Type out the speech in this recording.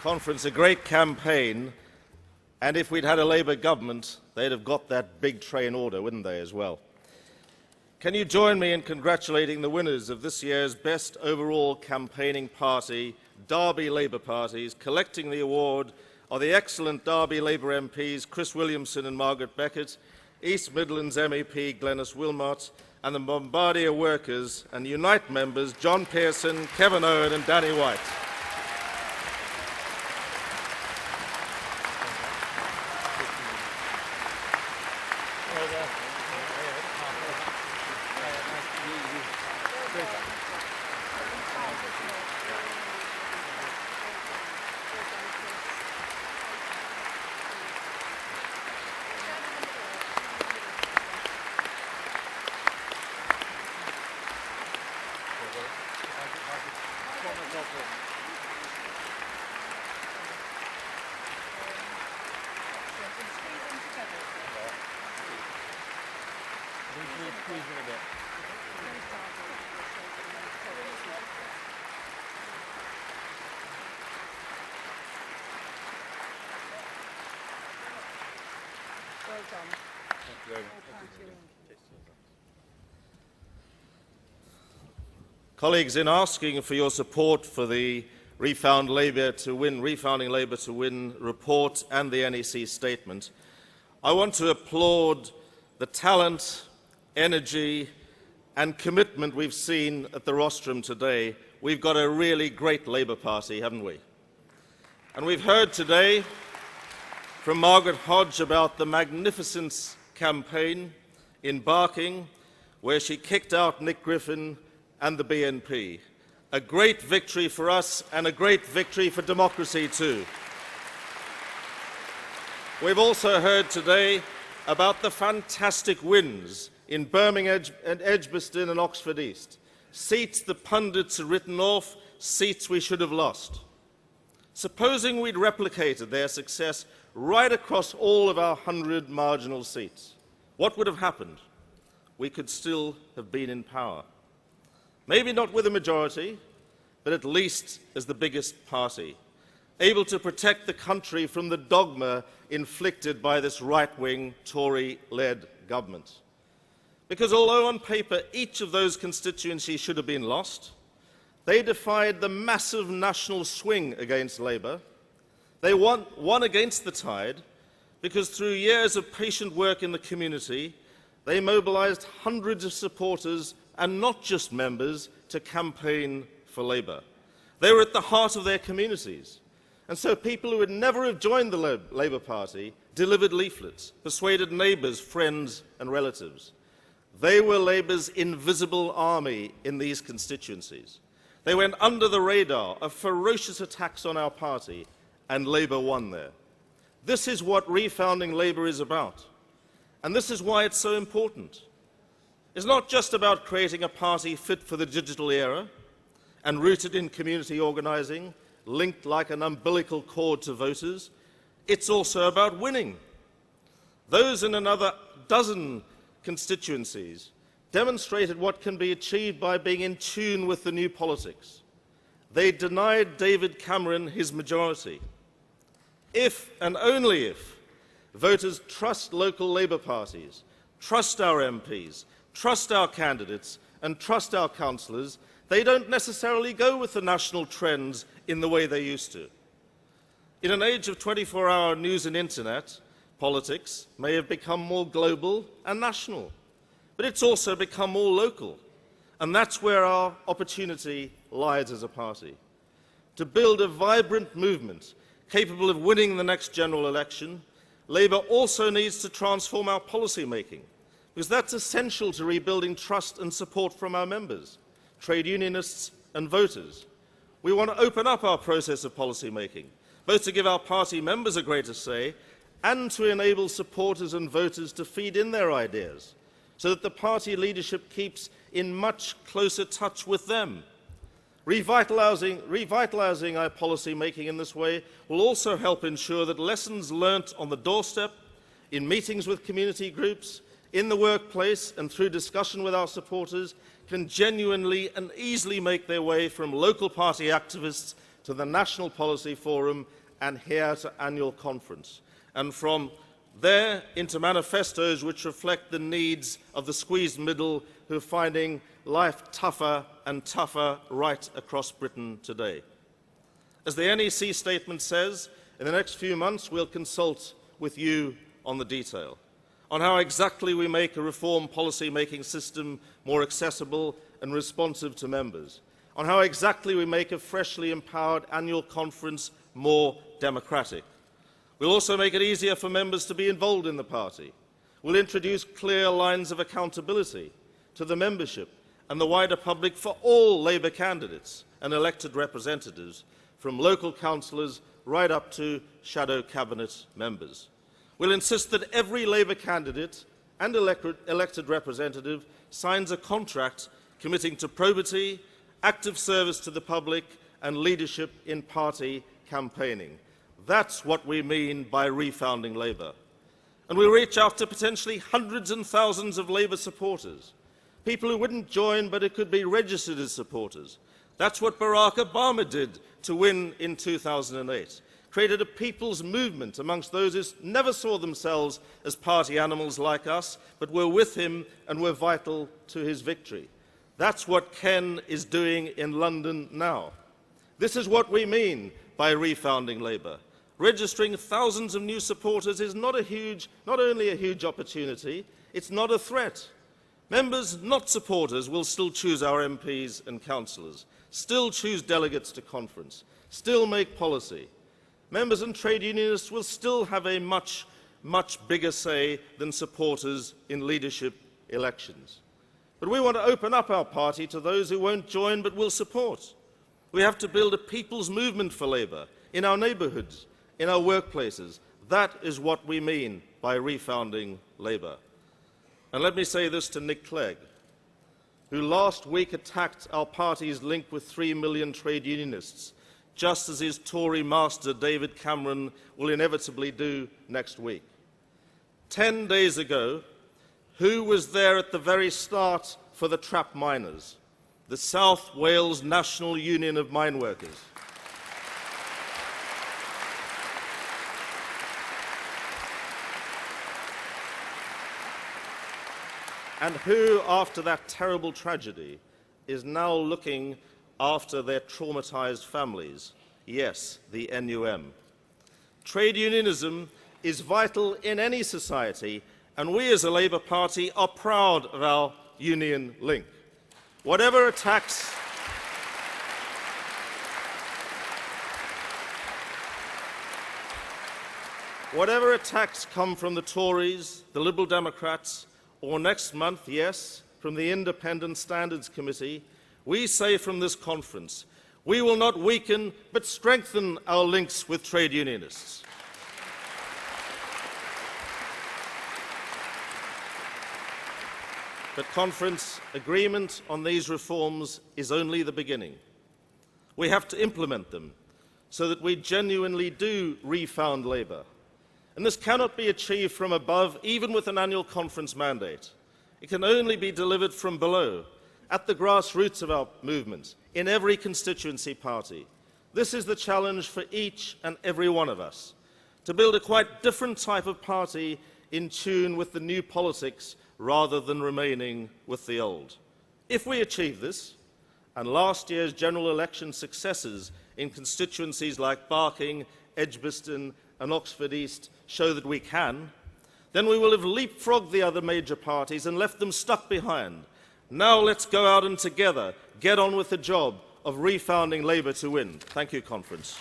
Conference a great campaign, and if we'd had a Labour government, they'd have got that big train order, wouldn't they, as well? Can you join me in congratulating the winners of this year's Best Overall Campaigning Party, Derby Labour Parties, collecting the award are the excellent Derby Labour MPs Chris Williamson and Margaret Beckett, East Midlands MEP Glenys Wilmot, and the Bombardier Workers and Unite members John Pearson, Kevin Owen and Danny White. Colleagues, in asking for your support for the Refounding Labour to Win report and the NEC statement, I want to applaud the talent, energy and commitment we've seen at the rostrum today. We've got a really great Labour Party, haven't we? And we've heard today from Margaret Hodge about the magnificent campaign in Barking, where she kicked out Nick Griffin and the BNP. A great victory for us and a great victory for democracy too. We've also heard today about the fantastic wins in Birmingham and Edgbaston and Oxford East. Seats the pundits had written off, seats we should have lost. Supposing we'd replicated their success right across all of our 100 marginal seats, what would have happened? We could still have been in power. Maybe not with a majority, but at least as the biggest party, able to protect the country from the dogma inflicted by this right-wing Tory-led government. Because although on paper each of those constituencies should have been lost, they defied the massive national swing against Labour. They won against the tide because through years of patient work in the community, they mobilised hundreds of supporters and not just members to campaign for Labour. They were at the heart of their communities. And so people who would never have joined the Labour Party delivered leaflets, persuaded neighbours, friends and relatives. They were Labour's invisible army in these constituencies. They went under the radar of ferocious attacks on our party, and Labour won there. This is what refounding Labour is about. And this is why it's so important. It's not just about creating a party fit for the digital era and rooted in community organising, linked like an umbilical cord to voters. It's also about winning. Those in another dozen constituencies demonstrated what can be achieved by being in tune with the new politics. They denied David Cameron his majority. If and only if voters trust local Labour parties, trust our MPs, trust our candidates and trust our councillors, they don't necessarily go with the national trends in the way they used to. In an age of 24-hour news and internet, politics may have become more global and national, but it's also become more local, and that's where our opportunity lies as a party. To build a vibrant movement capable of winning the next general election, Labour also needs to transform our policy making, because that's essential to rebuilding trust and support from our members, trade unionists and voters. We want to open up our process of policy making, both to give our party members a greater say and to enable supporters and voters to feed in their ideas, so that the party leadership keeps in much closer touch with them. Revitalising our policy making in this way will also help ensure that lessons learnt on the doorstep, in meetings with community groups, in the workplace and through discussion with our supporters can genuinely and easily make their way from local party activists to the National Policy Forum and here to annual conference, and from there into manifestos which reflect the needs of the squeezed middle who are finding life tougher and tougher right across Britain today. As the NEC statement says, in the next few months we'll consult with you on the detail, on how exactly we make a reform policy-making system more accessible and responsive to members, on how exactly we make a freshly empowered annual conference more democratic. We'll also make it easier for members to be involved in the party. We'll introduce clear lines of accountability to the membership and the wider public for all Labour candidates and elected representatives, from local councillors right up to shadow cabinet members. We'll insist that every Labour candidate and elected representative signs a contract committing to probity, active service to the public and leadership in party campaigning. That's what we mean by refounding Labour. And we'll reach out to potentially hundreds and thousands of Labour supporters, people who wouldn't join but who could be registered as supporters. That's what Barack Obama did to win in 2008. Created a people's movement amongst those who never saw themselves as party animals like us, but were with him and were vital to his victory. That's what Ken is doing in London now. This is what we mean by refounding Labour. Registering thousands of new supporters is not only a huge opportunity, it's not a threat. Members, not supporters, will still choose our MPs and councillors, still choose delegates to conference, still make policy. Members and trade unionists will still have a much bigger say than supporters in leadership elections. But we want to open up our party to those who won't join but will support. We have to build a people's movement for Labour in our neighbourhoods, in our workplaces. That is what we mean by refounding Labour. And let me say this to Nick Clegg, who last week attacked our party's link with 3 million trade unionists, just as his Tory master David Cameron will inevitably do next week. 10 days ago, who was there at the very start for the trapped miners? The South Wales National Union of Mine Workers. And who, after that terrible tragedy, is now looking after their traumatized families? Yes, the NUM. Trade unionism is vital in any society, and we as a Labour Party are proud of our union link. Whatever attacks come from the Tories, the Liberal Democrats, or next month, yes, from the Independent Standards Committee, we say from this conference, we will not weaken but strengthen our links with trade unionists. But conference agreement on these reforms is only the beginning. We have to implement them so that we genuinely do refound Labour. And this cannot be achieved from above, even with an annual conference mandate. It can only be delivered from below, at the grassroots of our movement, in every constituency party. This is the challenge for each and every one of us, to build a quite different type of party in tune with the new politics rather than remaining with the old. If we achieve this, and last year's general election successes in constituencies like Barking, Edgbaston and Oxford East show that we can, then we will have leapfrogged the other major parties and left them stuck behind. Now let's go out and together get on with the job of refounding Labour to win. Thank you, Conference.